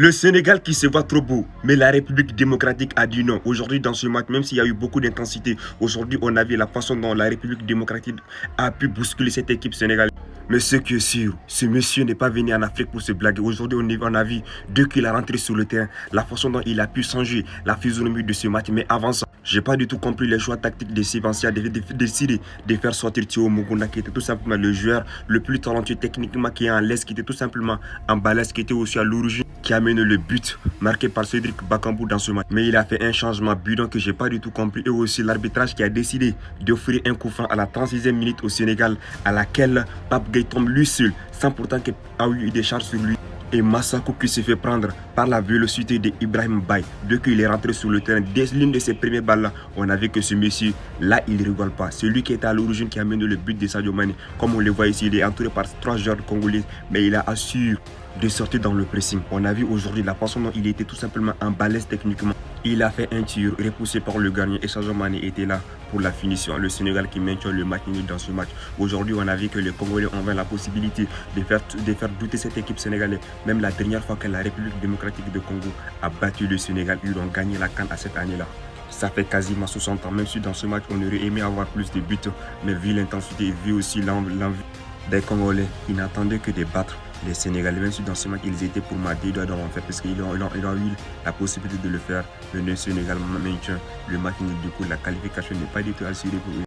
Le Sénégal qui se voit trop beau, mais la République démocratique a dit non. Aujourd'hui, dans ce match, même s'il y a eu beaucoup d'intensité, aujourd'hui, on a vu la façon dont la République démocratique a pu bousculer cette équipe sénégalaise. Mais ce qui est sûr, ce monsieur n'est pas venu en Afrique pour se blaguer. Aujourd'hui, on a vu, dès qu'il est rentré sur le terrain, la façon dont il a pu changer la physionomie de ce match. Mais avant ça, j'ai pas du tout compris les choix tactiques de Sébastien de décider de faire sortir Thio Mugunda, qui était tout simplement le joueur le plus talentueux techniquement, qui est en l'aise, qui était tout simplement en balèze, qui était aussi à l'origine, qui a mené le but marqué par Cédric Bakambu dans ce match. Mais il a fait un changement bidon que j'ai pas du tout compris. Et aussi l'arbitrage qui a décidé d'offrir un coup franc à la 36e minute au Sénégal, à laquelle Pape Gueye tombe lui seul, sans pourtant qu'il ait eu des charges sur lui. Et Massako qui se fait prendre par la vélocité d'Ibrahim Baye. Dès qu'il est rentré sur le terrain, dès l'une de ses premières balles, on a vu que ce monsieur, là, il ne rigole pas. Celui qui était à l'origine, qui a mené le but de Sadio Mané. Comme on le voit ici, il est entouré par 3 joueurs congolais, mais il a assuré de sortir dans le pressing. On a vu aujourd'hui la façon dont il était tout simplement en balèze techniquement. Il a fait un tir repoussé par le gardien et Sadio Mané était là pour la finition. Le Sénégal qui maintient le match nul dans ce match. Aujourd'hui, on a vu que les Congolais ont la possibilité de faire douter cette équipe sénégalaise. Même la dernière fois que la République démocratique de Congo a battu le Sénégal, ils ont gagné la CAN à cette année-là. Ça fait quasiment 60 ans, même si dans ce match, on aurait aimé avoir plus de buts. Mais vu l'intensité et vu aussi l'envie des Congolais, ils n'attendaient que de battre les Sénégalais. Même si dans ce match, ils étaient pour ma deux doigts dans l'enfer parce qu'ils ont eu la possibilité de le faire. Mais le Sénégal maintient le match. Du coup, la qualification n'est pas du tout assurée pour eux.